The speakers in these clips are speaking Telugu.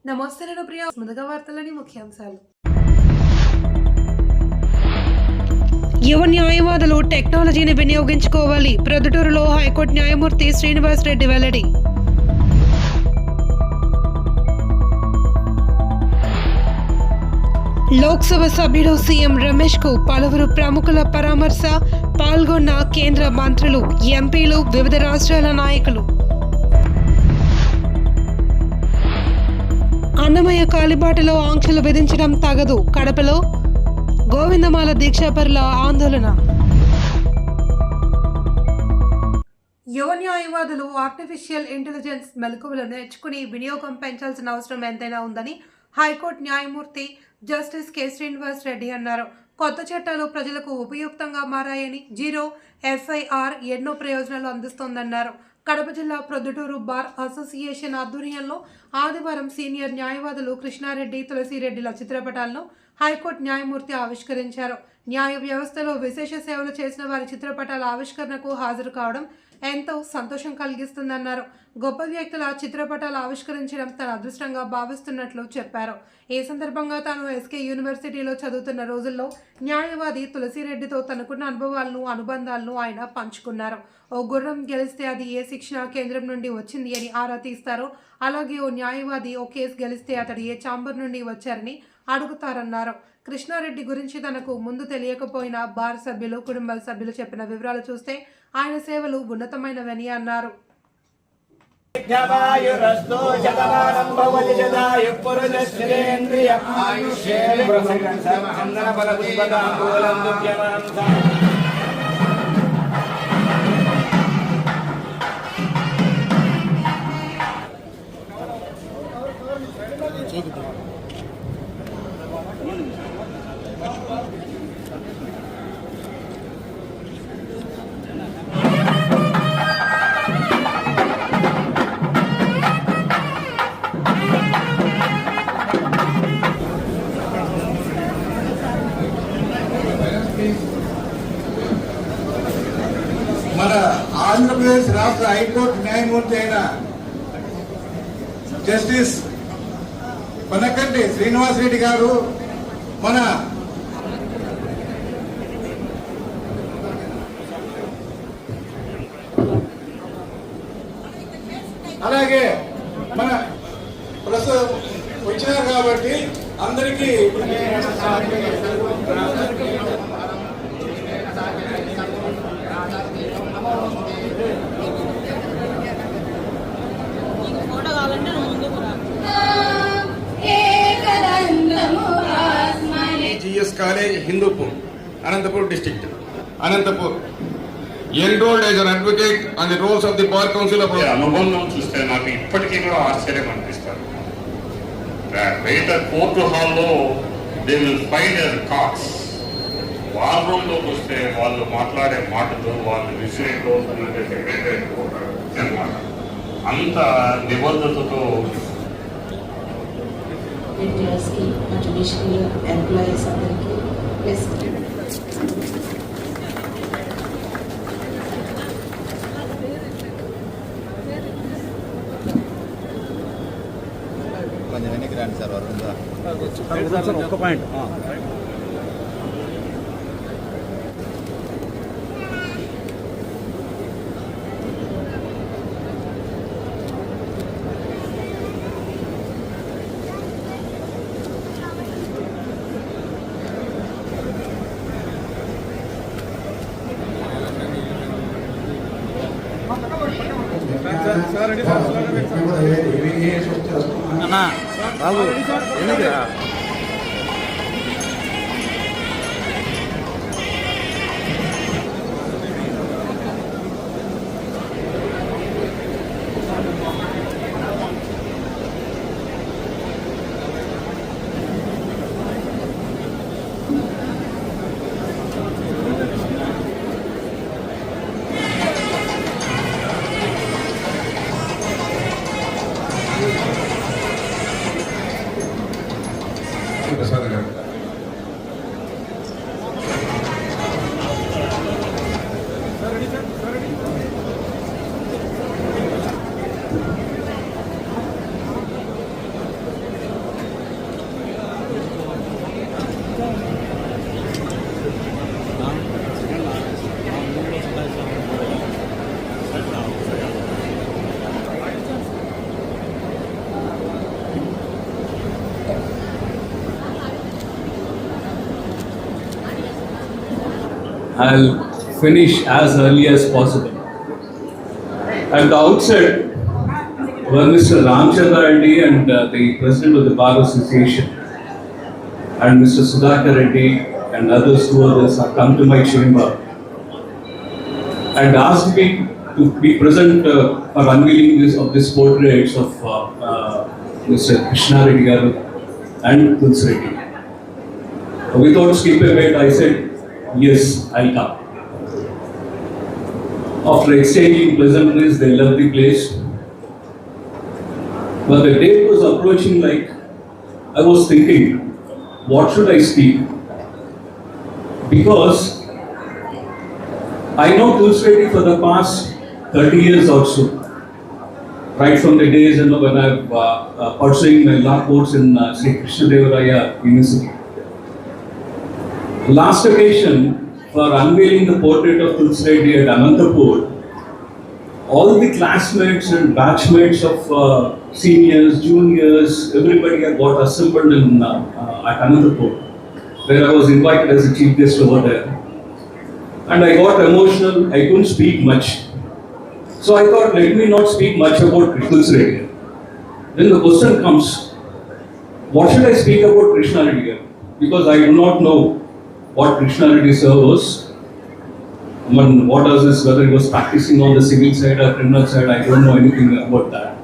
నమస్తే నేను ప్రియ. ముందుగా వార్తలని ముఖ్యాంశాలు. యువ న్యాయవాదులు టెక్నాలజీని వినియోగించుకోవాలి. ప్రొద్దుటూరులో హైకోర్టు న్యాయమూర్తి శ్రీనివాస్ రెడ్డి వెల్లడి. లోక్సభ సభ్యుడు సీఎం రమేష్ కు పలువురు ప్రముఖుల పరామర్శ. పాల్గొన్న కేంద్ర మంత్రులు, ఎంపీలు, వివిధ రాష్ట్రాల నాయకులు. అన్నమయ్య కాలిబాటలో ఆంక్షలు విధించడం తగదు. కడపలో గోవిందమాల దీక్షాపరుల ఆందోళన. యువ న్యాయవాదులు ఆర్టిఫిషియల్ ఇంటెలిజెన్స్ మెలకువలు నేర్చుకుని వినియోగం పెంచాల్సిన అవసరం ఎంతైనా ఉందని హైకోర్టు న్యాయమూర్తి జస్టిస్ కె శ్రీనివాస్ రెడ్డి అన్నారు. కొత్త చట్టాలు ప్రజలకు ఉపయుక్తంగా మారాయని, జీరో ఎఫ్ఐఆర్ ఎన్నో ప్రయోజనాలు అందిస్తోందన్నారు. కడప జిల్లా ప్రొద్దుటూరు బార్ అసోసియేషన్ ఆధ్వర్యంలో ఆదివారం సీనియర్ న్యాయవాదులు కృష్ణారెడ్డి, తులసిరెడ్డిల చిత్రపటాలను హైకోర్టు న్యాయమూర్తి ఆవిష్కరించారు. న్యాయ వ్యవస్థలో విశేష సేవలు చేసిన వారి చిత్రపటాల ఆవిష్కరణకు హాజరు కావడం ఎంతో సంతోషం కలిగిస్తుందన్నారు. గొప్ప వ్యక్తుల చిత్రపటాలు ఆవిష్కరించడం తన అదృష్టంగా భావిస్తున్నట్లు చెప్పారు. ఈ సందర్భంగా తాను ఎస్కే యూనివర్సిటీలో చదువుతున్న రోజుల్లో న్యాయవాది తులసిరెడ్డితో తనకున్న అనుభవాలను, అనుబంధాలను ఆయన పంచుకున్నారు. ఓ గుర్రం గెలిస్తే అది ఏ శిక్షణ కేంద్రం నుండి వచ్చింది అని ఆరా తీస్తారో, అలాగే ఓ న్యాయవాది ఓ కేసు గెలిస్తే అతడు ఏ ఛాంబర్ నుండి వచ్చారని అడుగుతారన్నారు. కృష్ణారెడ్డి గురించి తనకు ముందు తెలియకపోయినా బార్ సభ్యులు, కుటుంబ సభ్యులు చెప్పిన వివరాలు చూస్తే ఆయన సేవలు ఉన్నతమైనవని అన్నారు. మన ఆంధ్రప్రదేశ్ రాష్ట్ర హైకోర్టు న్యాయమూర్తి అయిన జస్టిస్ పనకంటి శ్రీనివాస్ రెడ్డి గారు మన అలాగే మన ప్రస్తుతం వచ్చినారు కాబట్టి అందరికీ GS College, Hindupur, Anantapur district. Anantapur. Enrolled as an advocate on the roles of the Bar Council of... అనుబంధం చూస్తే నాకు ఇప్పటికీ కూడా ఆశ్చర్యం అనిపిస్తారు. బయట కోర్టు హాల్లో they will find uh cards. War రూమ్లోకి వస్తే వాళ్ళు మాట్లాడే మాటలు, వాళ్ళు విషయం అంత నిబద్ధతతో ఎంప్లాయీస్ అందరికీ ప్లస్ కొంచెం వెనక్కి రండి సార్. వరుణ్ ఒక్క పాయింట్ అన్నా బాబు ఎందుకురా I'll finish as early as possible. At the outset, were Mr. Ramchandra Reddy and the President of the Bar Association and Mr. Sudhakar Reddy and two others have come to my chamber and asked me to be present for unveiling this portraits of Mr. Krishna Reddy Garu and Tulsi Reddy. Without skip a beat, I said, yes, I'll come. After exchanging pleasantries, they left the place. But the day was approaching, like I was thinking, what should I speak? Because I know Tulsi Reddy for the past 30 years or so. Right from the days when I was pursuing my law course in Sri Krishnadevaraya University. Last occasion for unveiling the portrait of Tulsi Reddy at Anantapur, all the classmates and batchmates of seniors, juniors, everybody had got assembled at Anantapur, where I was invited as a chief guest over there. And I got emotional, I couldn't speak much. So I thought, let me not speak much about Tulsi Reddy. Then the question comes, what should I speak about Krishna Reddy? Because I do not know what Krishna Reddy sir was. What does this, whether he was practicing on the civil side or criminal side, I don't know anything about that.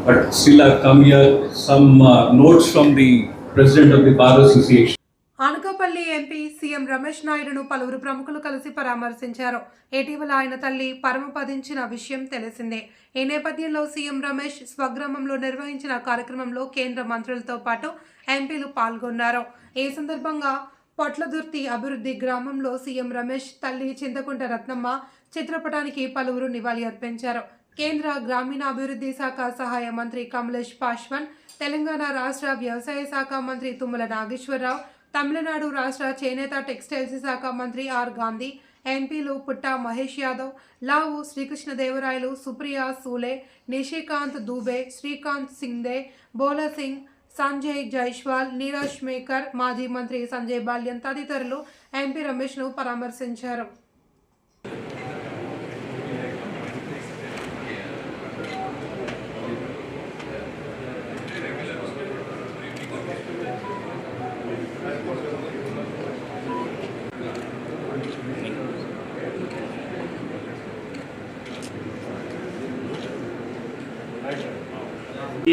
But still I've come here, some notes from the President of the Bar Association. Anakapalli MP CM Ramesh నాయుడును పలువురు ప్రముఖులు కలిసి పరామర్శించారు. ఇటీవల ఆయన తల్లి పరమపదించిన విషయం తెలిసిందే. ఈ నేపథ్యంలో సీఎం రమేష్ స్వగ్రామంలో నిర్వహించిన కార్యక్రమంలో కేంద్ర మంత్రులతో పాటు ఎంపీలు పాల్గొన్నారు. ఈ సందర్భంగా పొట్లదుర్తి అభివృద్ధి గ్రామంలో సీఎం రమేష్ తల్లి చింతకుంట రత్నమ్మ చిత్రపటానికి పలువురు నివాళి అర్పించారు. కేంద్ర గ్రామీణాభివృద్ధి శాఖ సహాయ మంత్రి కమలేష్ పాశ్వాన్, తెలంగాణ రాష్ట్ర వ్యవసాయ శాఖ మంత్రి తుమ్మల నాగేశ్వరరావు, తమిళనాడు రాష్ట్ర చేనేత టెక్స్టైల్స్ శాఖ మంత్రి ఆర్ గాంధీ, ఎంపీలు పుట్టా మహేష్ యాదవ్, లావు శ్రీకృష్ణదేవరాయలు, సుప్రియా సూలే, నిషికాంత్ దూబే, శ్రీకాంత్ సింగ్దే, బోలా సింగ్, సంజయ్ జైస్వాల్, నీరజ్ మేకర్, మాజీ మంత్రి సంజయ్ బాల్యన్ తదితరులు ఎంపీ రమేష్ను పరామర్శించారు.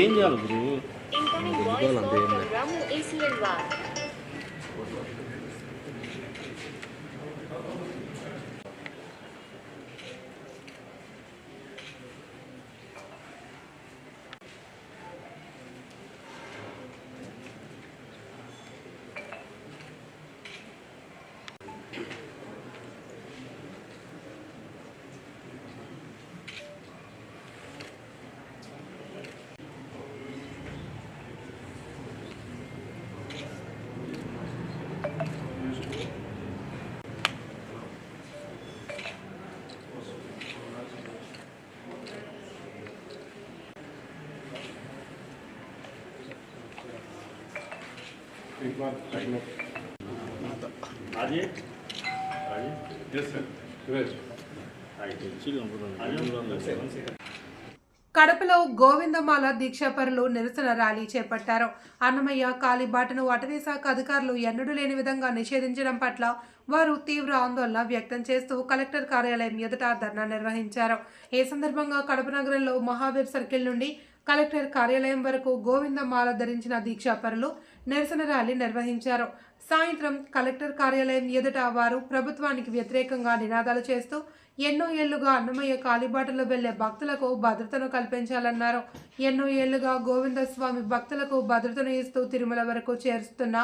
ఏం చేయాలి గురు? Incoming voice call from Ramu ACNY. కడపలో గోవిందమాల దీక్షాపరులు నిరసన ర్యాలీ చేపట్టారు. అన్నమయ్య కాలిబాటను అటవీ శాఖ అధికారులు ఎన్నడూ లేని విధంగా నిషేధించడం పట్ల వారు తీవ్ర ఆందోళన వ్యక్తం చేస్తూ కలెక్టర్ కార్యాలయం ఎదుట ధర్నా నిర్వహించారు. ఈ సందర్భంగా కడప నగరంలో మహావీర్ సర్కిల్ నుండి కలెక్టర్ కార్యాలయం వరకు గోవిందమాల ధరించిన దీక్షాపరులు నిరసన ర్యాలీ నిర్వహించారు. సాయంత్రం కలెక్టర్ కార్యాలయం ఎదుట వారు ప్రభుత్వానికి వ్యతిరేకంగా నినాదాలు చేస్తూ ఎన్నో ఏళ్లుగా అన్నమయ్య కాలిబాటలో వెళ్లే భక్తులకు భద్రతను కల్పించాలన్నారు. ఎన్నో ఏళ్లుగా గోవిందస్వామి భక్తులకు భద్రతను ఇస్తూ తిరుమల వరకు చేరుస్తున్న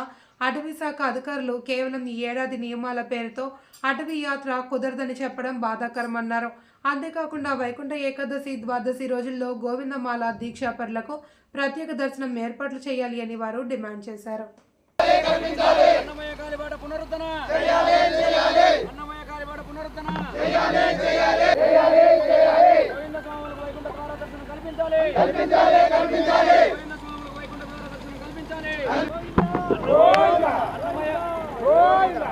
అటవీ శాఖ అధికారులు కేవలం ఈ ఏడాది నియమాల పేరుతో అటవీ యాత్ర కుదరదని చెప్పడం బాధాకరమన్నారు. అంతేకాకుండా వైకుంఠ ఏకాదశి, ద్వాదశి రోజుల్లో గోవిందమాల దీక్షాపరులకు ప్రత్యేక దర్శనం ఏర్పాట్లు చేయాలి అని వారు డిమాండ్ చేశారు. అన్నమయ్య కాలిబాట పునరుద్ధరణ చేయాలి చేయాలి అన్నమయ్య కాలిబాట పునరుద్ధరణ చేయాలి చేయాలి చేయాలి చేయాలి గోవింద స్వాములకు వైకుంఠ ద్వార దర్శనం కల్పించాలి కల్పించాలి కల్పించాలి గోవింద స్వాములకు వైకుంఠ ద్వార దర్శనం కల్పించాలి గోవింద అన్నమయ్య గోవింద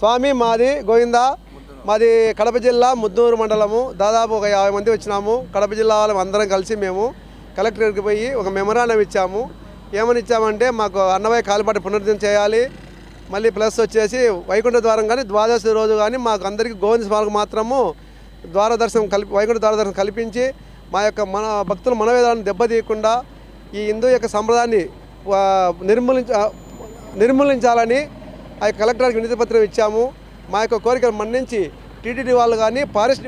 స్వామి మాది గోవిందా, మాది కడప జిల్లా ముద్దూరు మండలము. దాదాపు ఒక 50 మంది వచ్చినాము. కడప జిల్లా వాళ్ళం అందరం కలిసి మేము కలెక్టర్కి పోయి ఒక మెమరాండం ఇచ్చాము. ఏమని ఇచ్చామంటే మాకు అన్నమయ్య కాలిబాట పునరుద్ధరణ చేయాలి, మళ్ళీ ప్లస్ వచ్చేసి వైకుంఠ ద్వారం కానీ ద్వాదశి రోజు కానీ మాకు అందరికీ గోవింద స్వామికి మాత్రము వైకుంఠ ద్వార దర్శనం కల్పించి మన భక్తుల మనోవేదాలను దెబ్బతీయకుండా ఈ హిందూ యొక్క సంప్రదాయాన్ని నిర్మూలించాలని ఆ కలెక్టర్కి వినతి పత్రం ఇచ్చాము. మా యొక్క కోరికలు మన్నించి టీటీడీ వాళ్ళు కానీ ఫారెస్ట్.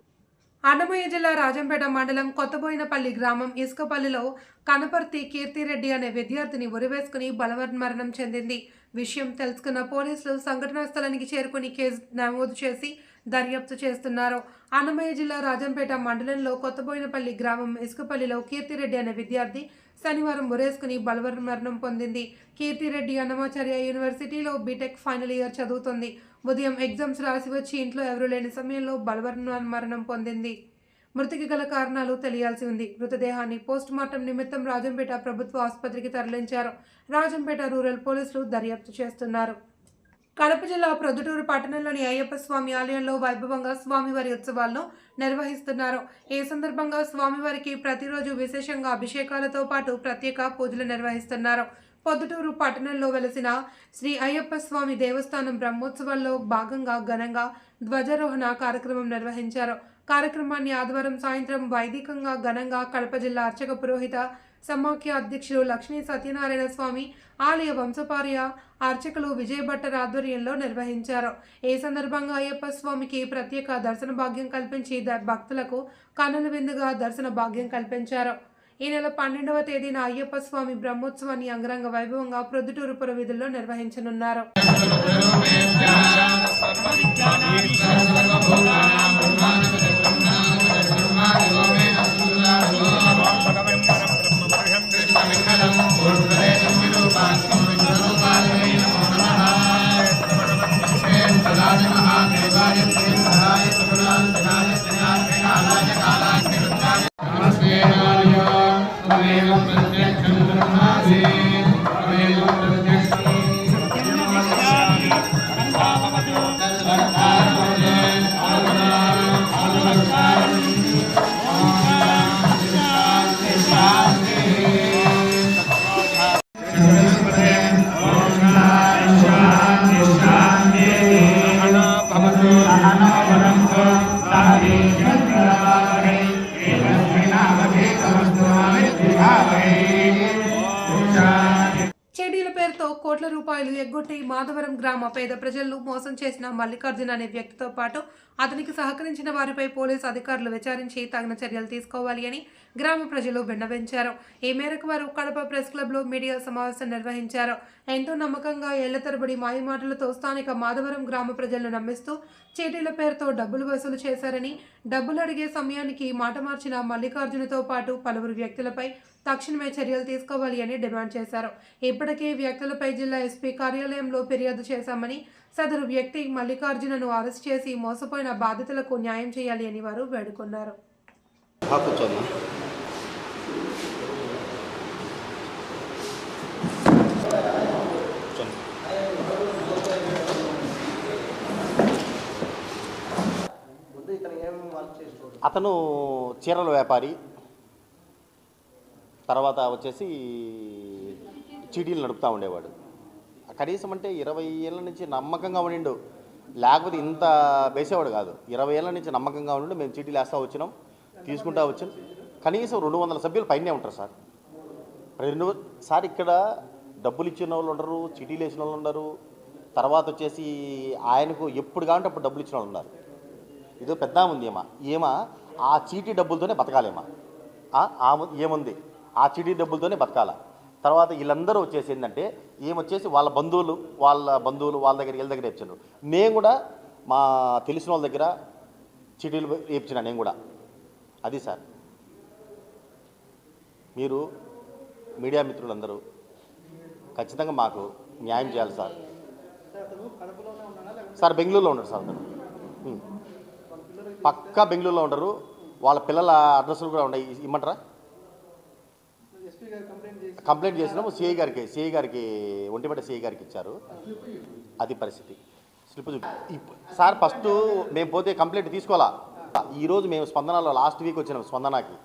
అన్నమయ్య జిల్లా రాజంపేట మండలం కొత్తబోయినపల్లి గ్రామం ఇసుకపల్లిలో కనపర్తి కీర్తిరెడ్డి అనే విద్యార్థిని ఉరివేసుకుని బలవన్మరణం చెందింది. విషయం తెలుసుకున్న పోలీసులు సంఘటనా స్థలానికి చేరుకుని కేసు నమోదు చేసి దర్యాప్తు చేస్తున్నారు. అన్నమయ్య జిల్లా రాజంపేట మండలంలో కొత్తబోయినపల్లి గ్రామం ఇసుకపల్లిలో కీర్తిరెడ్డి అనే విద్యార్థి శనివారం ఉరేసుకుని బలవన్మరణం పొందింది. కీర్తిరెడ్డి అన్నమాచార్య యూనివర్సిటీలో బీటెక్ ఫైనల్ ఇయర్ చదువుతోంది. ఉదయం ఎగ్జామ్స్ రాసి వచ్చి ఇంట్లో ఎవరూ లేని సమయంలో బలవన్మరణం పొందింది. మృతికి గల కారణాలు తెలియాల్సి ఉంది. మృతదేహాన్ని పోస్ట్ మార్టం నిమిత్తం రాజంపేట ప్రభుత్వ ఆసుపత్రికి తరలించారు. రాజంపేట రూరల్ పోలీసులు దర్యాప్తు చేస్తున్నారు. కడప జిల్లా ప్రొద్దుటూరు పట్టణంలోని అయ్యప్ప స్వామి ఆలయంలో వైభవంగా స్వామివారి ఉత్సవాలను నిర్వహిస్తున్నారు. ఈ సందర్భంగా స్వామివారికి ప్రతిరోజు విశేషంగా అభిషేకాలతో పాటు ప్రత్యేక పూజలు నిర్వహిస్తున్నారు. పొద్దుటూరు పట్టణంలో వెలసిన శ్రీ అయ్యప్ప స్వామి దేవస్థానం బ్రహ్మోత్సవాల్లో భాగంగా ఘనంగా ధ్వజారోహణ కార్యక్రమం నిర్వహించారు. కార్యక్రమాన్ని ఆదివారం సాయంత్రం వైదికంగా ఘనంగా కడప జిల్లా అర్చక పురోహిత సమాఖ్య అధ్యక్షులు లక్ష్మీ సత్యనారాయణ స్వామి ఆలయ వంశపార్య అర్చకులు విజయభట్టర్ ఆధ్వర్యంలో నిర్వహించారు. ఈ సందర్భంగా అయ్యప్ప స్వామికి ప్రత్యేక దర్శన భాగ్యం కల్పించి భక్తులకు కన్నుల విందుగా దర్శన భాగ్యం కల్పించారు. ఈ నెల 12వ తేదీన అయ్యప్ప స్వామి బ్రహ్మోత్సవాన్ని అంగరంగ వైభవంగా ప్రొద్దుటూరు పురవీధుల్లో నిర్వహించనున్నారు. చెడీల పేరుతో కోట్ల రూపాయలు ఎగ్గొట్టి మాధవరం గ్రామ పేద ప్రజలను మోసం చేసిన మల్లికార్జున అనే వ్యక్తితో పాటు అతనికి సహకరించిన వారిపై పోలీసు అధికారులు విచారించి తగిన చర్యలు తీసుకోవాలి అని గ్రామ ప్రజలు విన్నవించారు. ఈ మేరకు వారు కడప ప్రెస్ క్లబ్లో మీడియా సమావేశం నిర్వహించారు. ఎంతో నమ్మకంగా ఏళ్ల తరబడి మాయమాటలతో స్థానిక మాధవరం గ్రామ ప్రజలను నమ్మిస్తూ చీటీల పేరుతో డబ్బులు వసూలు చేశారని, డబ్బులు అడిగే సమయానికి మాట మార్చిన మల్లికార్జునతో పాటు పలువురు వ్యక్తులపై తక్షణమే చర్యలు తీసుకోవాలి అని డిమాండ్ చేశారు. ఇప్పటికే వ్యక్తులపై జిల్లా ఎస్పీ కార్యాలయంలో ఫిర్యాదు చేశామని, సదరు వ్యక్తి మల్లికార్జునను అరెస్ట్ చేసి మోసపోయిన బాధితులకు న్యాయం చేయాలి అని వారు వేడుకున్నారు. అతను చీరల వ్యాపారి, తర్వాత వచ్చేసి చీటీలు నడుపుతూ ఉండేవాడు. కనీసం అంటే 20 ఏళ్ళ నుంచి నమ్మకంగా ఉండిండు, లేకపోతే ఇంత వేసేవాడు కాదు. 20 ఏళ్ళ నుంచి నమ్మకంగా ఉండి మేము చీటీలు వేస్తూ వచ్చినాం, తీసుకుంటూ వచ్చాం. కనీసం 200 సభ్యులు పైనే ఉంటారు సార్. సార్ ఇక్కడ డబ్బులు ఇచ్చిన వాళ్ళు ఉండరు, చీటీలు వేసిన వాళ్ళు ఉండరు. తర్వాత వచ్చేసి ఆయనకు ఎప్పుడు కావాలంటే అప్పుడు డబ్బులు ఇచ్చిన వాళ్ళు ఉన్నారు. ఇదో పెద్ద ఉంది ఏమా ఆ చీటీ డబ్బులతోనే బతకాలేమా, ఏముంది ఆ చీటీ డబ్బులతోనే బతకాల. తర్వాత వీళ్ళందరూ వచ్చేసి ఏంటంటే ఏమొచ్చేసి వాళ్ళ బంధువులు వాళ్ళ దగ్గర వీళ్ళ దగ్గర వేయించారు. నేను కూడా మా తెలిసిన వాళ్ళ దగ్గర చీటీలు వేయించిన నేను కూడా. అది సార్, మీరు మీడియా మిత్రులందరూ ఖచ్చితంగా మాకు న్యాయం చేయాలి సార్. సార్ బెంగళూరులో ఉన్నాడు సార్, అతను పక్కా బెంగళూరులో ఉంటారు. వాళ్ళ పిల్లల అడ్రస్లు కూడా ఉన్నాయి, ఇమ్మంటారా? కంప్లైంట్ చేసినాము సిఐ గారికి ఒంటిపేట సిఐ గారికి ఇచ్చారు. అది పరిస్థితి. స్లిప్ సార్ ఫస్ట్ మేము పోతే కంప్లైంట్ తీసుకోవాలా. ఈరోజు మేము స్పందనలో లాస్ట్ వీక్ వచ్చినాం. స్పందనకి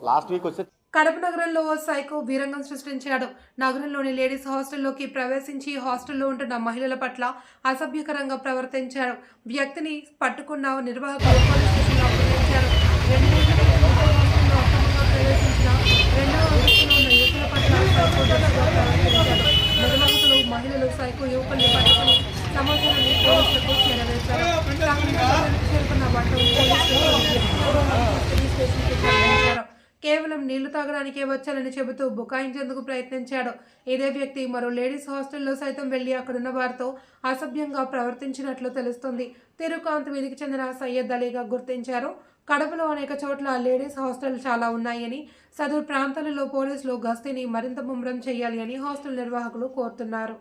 లాస్ట్ వీక్ వస్తే కడప నగరంలో ఓ సైకో వీరంగం సృష్టించాడు. నగరంలోని లేడీస్ హాస్టల్లోకి ప్రవేశించి హాస్టల్లో ఉంటున్న మహిళల పట్ల అసభ్యకరంగా ప్రవర్తించాడు. వ్యక్తిని పట్టుకున్న నిర్వాహకులు పోలీస్ స్టేషన్లో అప్పగించారు. 2 రోజుల హాస్టల్లో అక్రమంగా ప్రవేశించిన 2వ అంతస్తులో ఉన్న యువకుల పట్ల సైకో ప్రవర్తించాడు. నిర్వాహకులు మహిళలు సైకో యువకుల్ని పట్టుకుని సమాచారాన్ని పోలీసులకు చేరవేశారు. చేరుకున్న వాటిని పోలీస్ స్టేషన్కి తరలించారు. కేవలం నీళ్లు తాగడానికే వచ్చానని చెబుతూ బుకాయించేందుకు ప్రయత్నించాడు. ఇదే వ్యక్తి మరో లేడీస్ హాస్టల్లో సైతం వెళ్లి అక్కడున్న వారితో అసభ్యంగా ప్రవర్తించినట్లు తెలుస్తుంది. తిరుకాంత్ వీధికి చెందిన సయ్యద్ అలీగా గుర్తించారు. కడపలో అనేక చోట్ల లేడీస్ హాస్టల్ చాలా ఉన్నాయని, సదరు ప్రాంతాలలో పోలీసులు గస్తీని మరింత ముమ్మరం చేయాలి అని హాస్టల్ నిర్వాహకులు కోరుతున్నారు.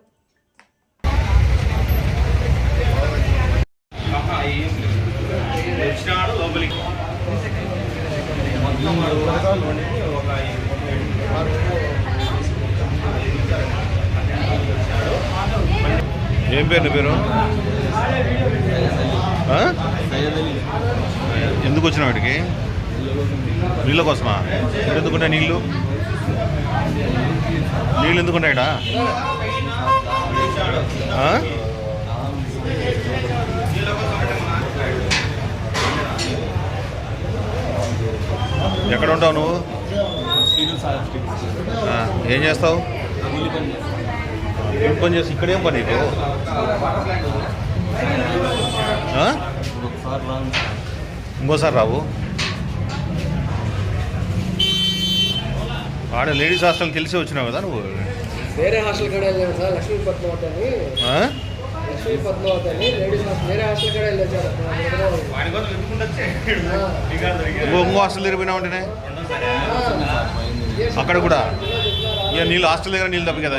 ఏం పేరు పేరు? ఎందుకు వచ్చిన వాటికి? నీళ్ళ కోసమా? ఎందుకుంటాయి నీళ్ళు ఎందుకుంటాయడా? ఎక్కడ ఉంటావు నువ్వు? ఏం చేస్తావు? ఏం పని చేస్తావు? ఇక్కడేం పని నీకు? ఇంకోసారి రావు. ఆడ లేడీస్ హాస్టల్ తెలిసి వచ్చినావు కదా నువ్వు? వేరే హాస్టల్ కూడా వెళ్ళాను సార్, లక్ష్మీ పద్మావతి అని. లక్ష్మీ పద్మావతి అని లేడీస్ హాస్టల్, వేరే హాస్టల్ కూడా వెళ్ళొచ్చారు. ఇంకో హాస్టల్ తిరిగిపోయినావు అంటేనే అక్కడ కూడా ఇక నీళ్ళు హాస్టల్ దగ్గర నీళ్ళు తప్పి కదా.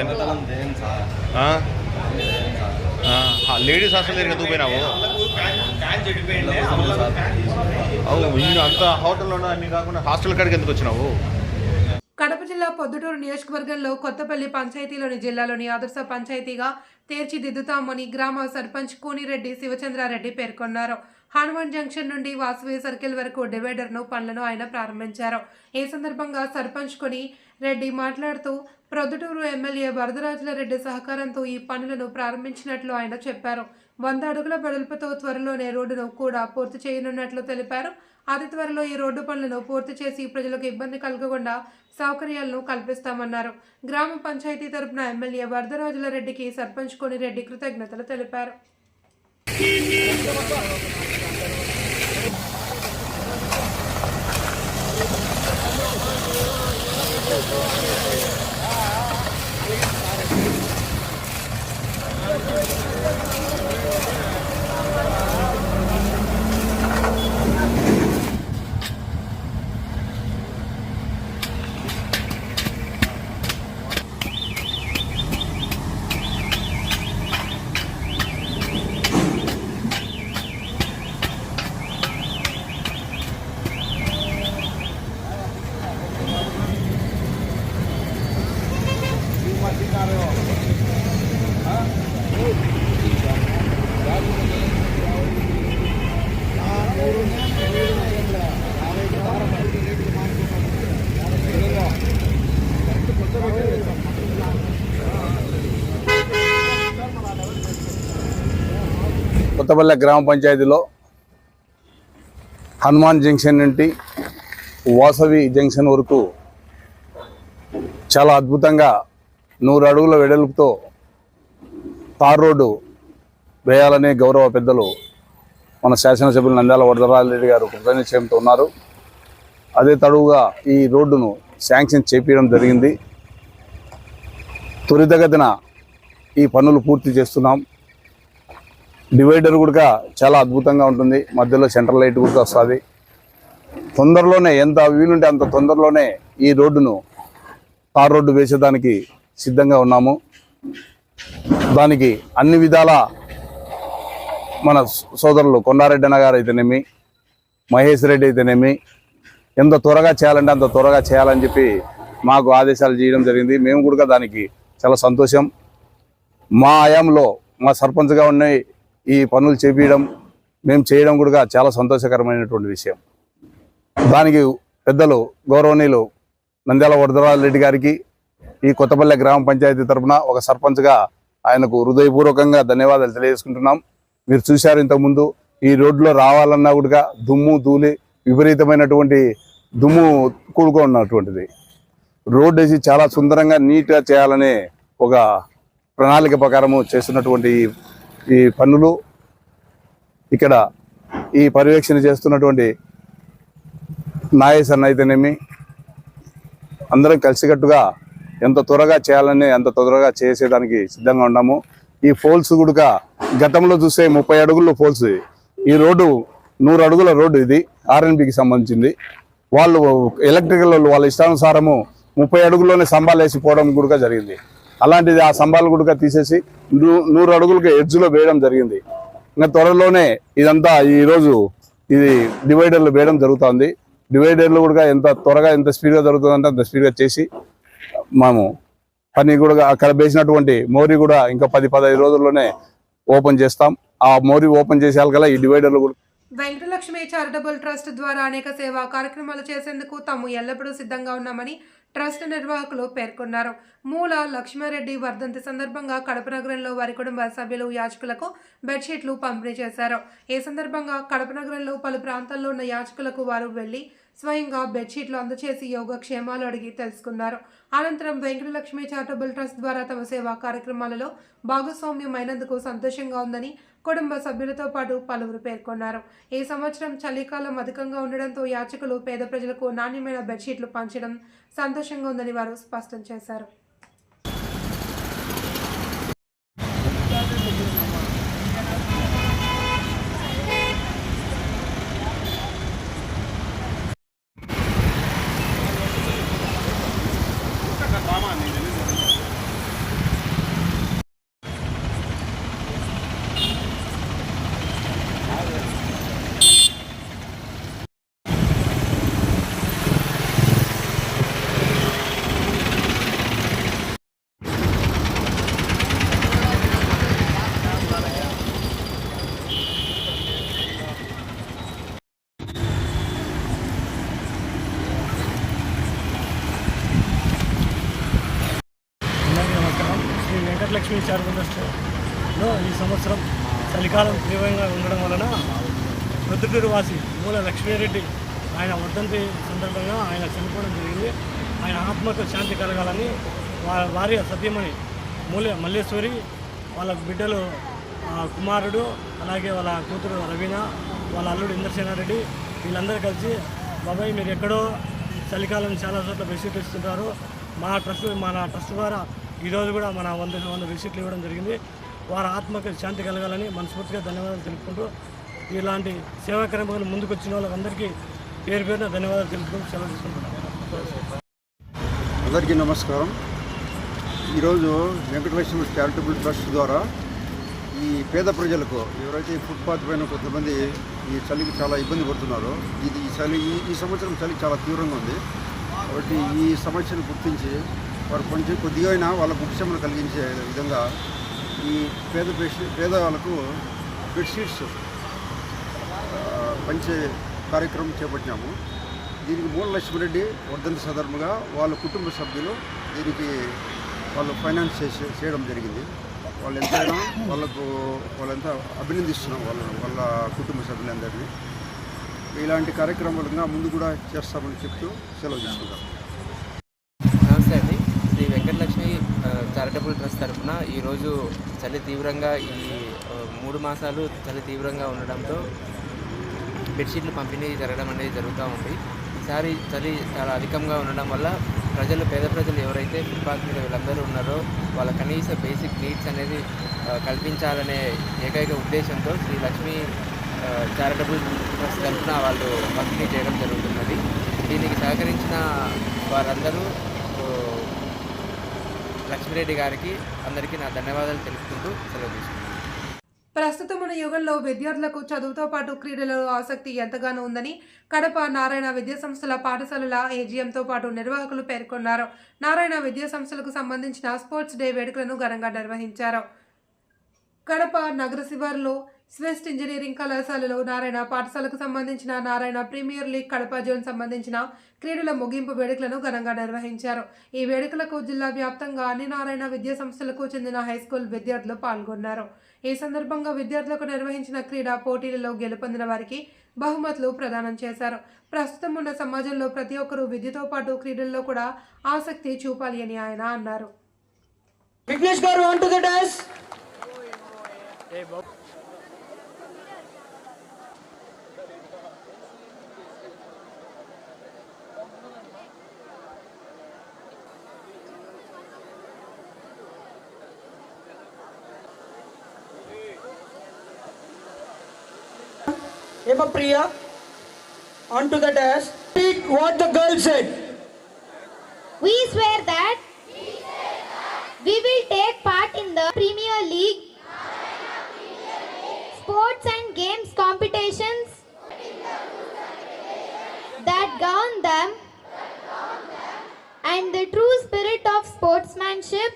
లేడీస్ హాస్టల్ దగ్గర ఎందుకు పోయినావు? అంత హోటల్లో అన్ని కాకుండా హాస్టల్ కాడికి ఎందుకు వచ్చినావు? కడప జిల్లా పొద్దుటూరు నియోజకవర్గంలో కొత్తపల్లి పంచాయతీలోని జిల్లాలోని ఆదర్శ పంచాయతీగా తీర్చిదిద్దుతామని గ్రామ సర్పంచ్ కూనిరెడ్డి శివచంద్రారెడ్డి పేర్కొన్నారు. హనుమాన్ జంక్షన్ నుండి వాసవి సర్కిల్ వరకు డివైడర్ను పనులను ఆయన ప్రారంభించారు. ఈ సందర్భంగా సర్పంచ్ కొని రెడ్డి మాట్లాడుతూ ప్రొద్దుటూరు ఎమ్మెల్యే వరదరాజుల రెడ్డి సహకారంతో ఈ పనులను ప్రారంభించినట్లు ఆయన చెప్పారు. 100 అడుగుల వెడల్పుతో త్వరలోనే రోడ్డును కూడా పూర్తి చేయనున్నట్లు తెలిపారు. అతి త్వరలో ఈ రోడ్డు పనులను పూర్తి చేసి ప్రజలకు ఇబ్బంది కలగకుండా సౌకర్యాలను కల్పిస్తామన్నారు. గ్రామ పంచాయతీ తరపున ఎమ్మెల్యే వరదరాజుల రెడ్డికి సర్పంచ్ కొనిరెడ్డి కృతజ్ఞతలు తెలిపారు. కొత్తపల్లె గ్రామ పంచాయతీలో హనుమాన్ జంక్షన్ నుండి వాసవి జంక్షన్ వరకు చాలా అద్భుతంగా 100 అడుగుల వెడల్పుతో తార్ రోడ్డు వేయాలని గౌరవ పెద్దలు మన శాసనసభ్యులు నంద్యాల వరదరాజరెడ్డి గారు కృతనిశ్చయంతో ఉన్నారు. అదే తడువుగా ఈ రోడ్డును శాంక్షన్ చేపించడం జరిగింది. త్వరితగతిన ఈ పనులు పూర్తి చేస్తున్నాం. డివైడర్ కూడా చాలా అద్భుతంగా ఉంటుంది. మధ్యలో సెంట్రల్ లైట్ కూడా వస్తుంది. తొందరలోనే ఎంత వీలుంటే అంత తొందరలోనే ఈ రోడ్డును తార్ రోడ్డు వేసేదానికి సిద్ధంగా ఉన్నాము. దానికి అన్ని విధాల మన సోదరులు కొండారెడ్డి అన్న గారు అయితేనేమి, మహేష్ రెడ్డి అయితేనేమి ఎంత త్వరగా చేయాలంటే అంత త్వరగా చేయాలని చెప్పి మాకు ఆదేశాలు చేయడం జరిగింది. మేము కూడా దానికి చాలా సంతోషం. మా ఆయాంలో మా సర్పంచ్గా ఉన్న ఈ పనులు చేపించడం మేము చేయడం కూడా చాలా సంతోషకరమైనటువంటి విషయం. దానికి పెద్దలు గౌరవనీయులు నంద్యాల వరదరాజు రెడ్డి గారికి ఈ కొత్తపల్లె గ్రామ పంచాయతీ తరఫున ఒక సర్పంచ్గా ఆయనకు హృదయపూర్వకంగా ధన్యవాదాలు తెలియజేసుకుంటున్నాం. మీరు చూశారు ఇంతకుముందు ఈ రోడ్లో రావాలన్నా కూడా దుమ్ము ధూళి విపరీతమైనటువంటి దుమ్ము కూడుకున్నటువంటిది. రోడ్డు వేసి చాలా సుందరంగా నీట్గా చేయాలనే ఒక ప్రణాళిక ప్రకారము చేస్తున్నటువంటి ఈ పనులు ఇక్కడ ఈ పర్యవేక్షణ చేస్తున్నటువంటి నాయసన్ అయితేనేమి అందరం కలిసికట్టుగా ఎంత త్వరగా చేయాలని అంత త్వరగా చేసేదానికి సిద్ధంగా ఉన్నాము. ఈ ఫోల్స్ కూడా గతంలో చూస్తే 30 అడుగుల ఫోల్స్, ఈ రోడ్డు 100 అడుగుల రోడ్డు. ఇది ఆర్ఎన్బికి సంబంధించింది. వాళ్ళు ఎలక్ట్రికల్ వాళ్ళ ఇష్టానుసారము 30 అడుగుల్లోనే స్తంభాలు వేసి పోవడం కూడా జరిగింది. అలాంటిది ఆ స్తంభాలు కూడా తీసేసి 100 అడుగులకి ఎడ్జ్లో వేయడం జరిగింది. ఇంకా త్వరలోనే ఇదంతా ఈరోజు ఇది డివైడర్లు వేయడం జరుగుతుంది. డివైడర్లు కూడా ఎంత త్వరగా ఎంత స్పీడ్గా జరుగుతుందంటే అంత స్పీడ్గా చేసి మేము పని కూడా అక్కడ వేసినటువంటి మోరీ కూడా ఇంకా 10-15 రోజుల్లోనే ఓపెన్ చేస్తాం. ఆ మోరీ ఓపెన్ చేసేయాలి ఈ డివైడర్లు కూడా. వెంకటలక్ష్మి చారిటబుల్ ట్రస్ట్ ద్వారా అనేక సేవా కార్యక్రమాలు చేసేందుకు తాము ఎల్లప్పుడూ సిద్ధంగా ఉన్నామని ట్రస్ట్ నిర్వాహకులు పేర్కొన్నారు. మూల లక్ష్మారెడ్డి వర్ధంతి సందర్భంగా కడప నగరంలో వారి కుటుంబ సభ్యులు యాచకులకు బెడ్షీట్లు పంపిణీ చేశారు. ఈ సందర్భంగా కడప నగరంలో పలు ప్రాంతాల్లో ఉన్న యాచకులకు వారు వెళ్లి స్వయంగా బెడ్షీట్లు అందజేసి యోగక్షేమాలు అడిగి తెలుసుకున్నారు. అనంతరం వెంకటలక్ష్మి చారిటబుల్ ట్రస్ట్ ద్వారా తమ సేవా కార్యక్రమాలలో భాగస్వామ్యమైనందుకు సంతోషంగా ఉందని కుటుంబ సభ్యులతో పాటు పలువురు పేర్కొన్నారు. ఈ సంవత్సరం చలికాలం అధికంగా ఉండడంతో యాచకులు పేద ప్రజలకు నాణ్యమైన బెడ్షీట్లు పంచడం సంతోషంగా ఉందని వారు స్పష్టం చేశారు. వెంకటలక్ష్మి చారిటబుల్ ట్రస్ట్లో ఈ సంవత్సరం చలికాలం తీవ్రంగా ఉండడం వలన ప్రొద్దుటూరు వాసి మూల లక్ష్మీరెడ్డి ఆయన వర్ధంతి సందర్భంగా ఆయన చనిపోవడం జరిగింది. ఆయన ఆత్మకు శాంతి కలగాలని భార్య సత్యమణి మల్లేశ్వరి, వాళ్ళ బిడ్డలు కుమారుడు, అలాగే వాళ్ళ కూతురు రవీనా, వాళ్ళ అల్లుడు ఇంద్రసేనారెడ్డి వీళ్ళందరూ కలిసి బాబాయ్ మీరు ఎక్కడో చలికాలం చాలా చోట్ల బెడ్షీట్లు ఇస్తుంటారు, మన ట్రస్ట్ ద్వారా ఈరోజు కూడా మన 100 బెడ్షీట్లు ఇవ్వడం జరిగింది. వారి ఆత్మకు శాంతి కలగాలని మనస్ఫూర్తిగా ధన్యవాదాలు తెలుపుకుంటూ ఇలాంటి సేవా కార్యక్రమాలు ముందుకు వచ్చిన వాళ్ళందరికీ పేరు పేరున ధన్యవాదాలు తెలుపుకుంటూ సెలవు తీసుకుంటున్నాను. అందరికీ నమస్కారం. ఈరోజు వెంకటలక్ష్మి చారిటబుల్ ట్రస్ట్ ద్వారా ఈ పేద ప్రజలకు ఎవరైతే ఫుట్పాత్ పైన కొంతమంది ఈ చలికి చాలా ఇబ్బంది పడుతున్నారో ఈ సంవత్సరం చలి చాలా తీవ్రంగా ఉంది కాబట్టి ఈ సమస్యను గుర్తించి వారు కొంచెం కొద్దిగా అయినా వాళ్ళకు ఉపశమనం కలిగించే విధంగా ఈ పేద వాళ్ళకు బెడ్షీట్స్ పంచే కార్యక్రమం చేపట్టినాము. దీనికి మూల లక్ష్మిరెడ్డి వర్ధంతి సందర్భంగా వాళ్ళ కుటుంబ సభ్యులు దీనికి వాళ్ళు ఫైనాన్స్ చేయడం జరిగింది. వాళ్ళు ఎంతైనా వాళ్ళంతా అభినందిస్తున్నాం వాళ్ళ కుటుంబ సభ్యులందరినీ. ఇలాంటి కార్యక్రమాలుగా ముందు కూడా చేస్తామని చెప్తూ సెలవు తీసుకుంటాం. నమస్తే అండి. శ్రీ వెంకటలక్ష్మి చారిటబుల్ ట్రస్ట్ తరఫున ఈరోజు చలి తీవ్రంగా ఈ 3 మాసాలు చలి తీవ్రంగా ఉండడంతో బెడ్షీట్లు పంపిణీ జరగడం అనేది జరుగుతూ ఉంది. ఈసారి చలి చాలా అధికంగా ఉండడం వల్ల పేద ప్రజలు ఎవరైతే ఫుట్పాత్ మీద వీళ్ళందరూ ఉన్నారో వాళ్ళ కనీస బేసిక్ నీడ్స్ అనేది కల్పించాలనే ఏకైక ఉద్దేశంతో శ్రీ లక్ష్మీ చారిటబుల్ ట్రస్ట్ తరఫున వాళ్ళు పంపిణీ చేయడం జరుగుతున్నది. దీనికి సహకరించిన వారందరూ లక్ష్మిరెడ్డి గారికి అందరికీ నా ధన్యవాదాలు తెలుపుకుంటూ సెలవు తీసుకుంటున్నాను. ప్రస్తుతం ఉన్న యుగంలో విద్యార్థులకు చదువుతో పాటు క్రీడలలో ఆసక్తి ఎంతగానో ఉందని కడప నారాయణ విద్యాసంస్థల పాఠశాలల ఏజీఎంతో పాటు నిర్వాహకులు పేర్కొన్నారు. నారాయణ విద్యాసంస్థలకు సంబంధించిన స్పోర్ట్స్ డే వేడుకలను ఘనంగా నిర్వహించారు. కడప నగర శివారులో స్వెస్ట్ ఇంజనీరింగ్ కళాశాలలో నారాయణ పాఠశాలకు సంబంధించిన Narayana premier league Kadapa zone సంబంధించిన క్రీడల ముగింపు వేడుకలను ఘనంగా నిర్వహించారు. ఈ వేడుకలకు జిల్లా వ్యాప్తంగా అన్ని నారాయణ విద్యా సంస్థలకు చెందిన హైస్కూల్ విద్యార్థులు పాల్గొన్నారు. ఈ సందర్భంగా విద్యార్థులకు నిర్వహించిన క్రీడా పోటీలలో గెలుపొందిన వారికి బహుమతులు ప్రదానం చేశారు. ప్రస్తుతం ఉన్న సమాజంలో ప్రతి ఒక్కరూ విద్యతో పాటు క్రీడల్లో కూడా ఆసక్తి చూపాలి అని ఆయన అన్నారు. విఘ్నేష్ గారు on to the dash. Eva Priya onto the dash. Read what the girl said. We swear that we will take part in the Premier League sports and games competitions that govern them and the true spirit of sportsmanship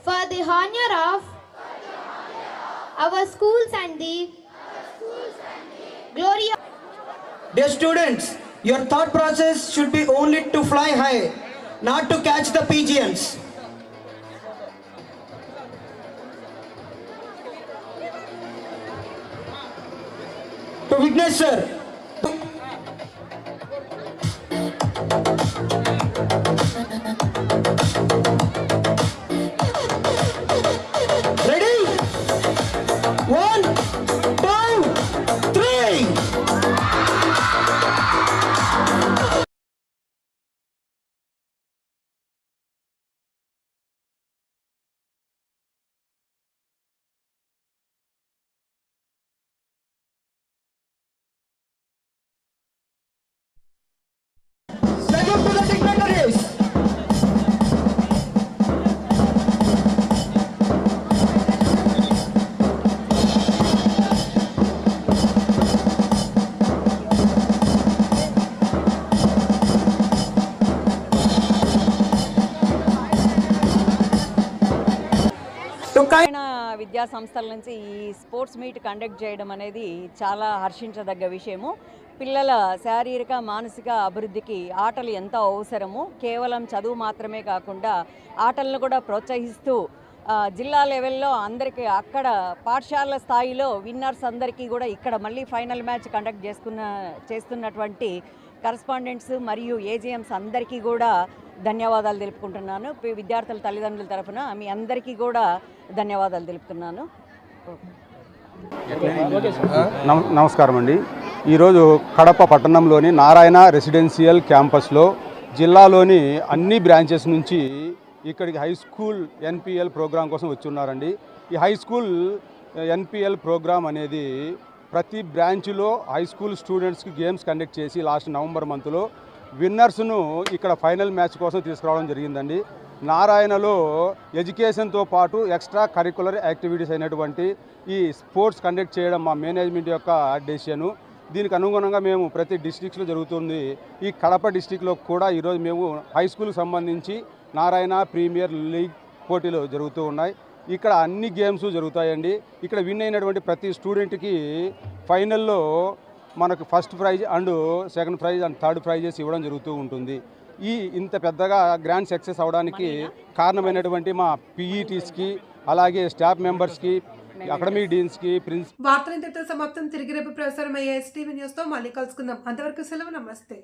for the honor of our schools and the glory of... Dear students, your thought process should be only to fly high, not to catch the pigeons. To Vignesh sir. Ready? 1, 2, 3. Second to the dignitaries. విద్యా సంస్థల నుంచి ఈ స్పోర్ట్స్ మీట్ కండక్ట్ చేయడం అనేది చాలా హర్షించదగ్గ విషయము. పిల్లల శారీరక మానసిక అభివృద్ధికి ఆటలు ఎంతో అవసరము. కేవలం చదువు మాత్రమే కాకుండా ఆటలను కూడా ప్రోత్సహిస్తూ జిల్లా లెవెల్లో అందరికీ అక్కడ పాఠశాల స్థాయిలో విన్నర్స్ అందరికీ కూడా ఇక్కడ మళ్ళీ ఫైనల్ మ్యాచ్ కండక్ట్ చేస్తున్నటువంటి కరస్పాండెంట్స్ మరియు ఏజీఎంస్ అందరికీ కూడా ధన్యవాదాలు తెలుపుకుంటున్నాను. విద్యార్థుల తల్లిదండ్రుల తరఫున మీ అందరికీ కూడా ధన్యవాదాలు తెలుపుతున్నాను. నమస్కారం అండి. ఈరోజు కడప పట్టణంలోని నారాయణ రెసిడెన్షియల్ క్యాంపస్లో జిల్లాలోని అన్ని బ్రాంచెస్ నుంచి ఇక్కడికి హై స్కూల్ ఎన్పిఎల్ ప్రోగ్రాం కోసం వచ్చి ఉన్నారండి. ఈ హై స్కూల్ ఎన్పిఎల్ ప్రోగ్రాం అనేది ప్రతి బ్రాంచ్లో హై స్కూల్ స్టూడెంట్స్కి గేమ్స్ కండక్ట్ చేసి లాస్ట్ నవంబర్ మంత్లో విన్నర్స్ను ఇక్కడ ఫైనల్ మ్యాచ్ కోసం తీసుకురావడం జరిగిందండి. నారాయణలో ఎడ్యుకేషన్తో పాటు ఎక్స్ట్రా కరికులర్ యాక్టివిటీస్ అయినటువంటి ఈ స్పోర్ట్స్ కండక్ట్ చేయడం మా మేనేజ్మెంట్ యొక్క డెసిషను. దీనికి అనుగుణంగా మేము ప్రతి డిస్ట్రిక్ట్స్లో జరుగుతుంది. ఈ కడప డిస్ట్రిక్ట్లో కూడా ఈరోజు మేము హై స్కూల్కి సంబంధించి నారాయణ ప్రీమియర్ లీగ్ పోటీలు జరుగుతూ ఉన్నాయి. ఇక్కడ అన్ని గేమ్స్ జరుగుతాయండి. ఇక్కడ విన్ అయినటువంటి ప్రతి స్టూడెంట్కి ఫైనల్లో మనకు first prize and second prize and third prices ఇవ్వడం జరుగుతూ ఉంటుంది. ఈ ఇంత పెద్దగా గ్రాండ్ సక్సెస్ అవడానికి కారణమైనటువంటి మా పీఈటీస్కి అలాగే స్టాఫ్ మెంబర్స్కి అకాడమిక్ డీన్స్కి వార్తలు ఇంతటితో సమాప్తం. తిరిగి రేపు ప్రసారమయ్యే STV న్యూస్తో మళ్ళీ కలుసుకుందాం. అంతవరకు సెలవు. నమస్తే.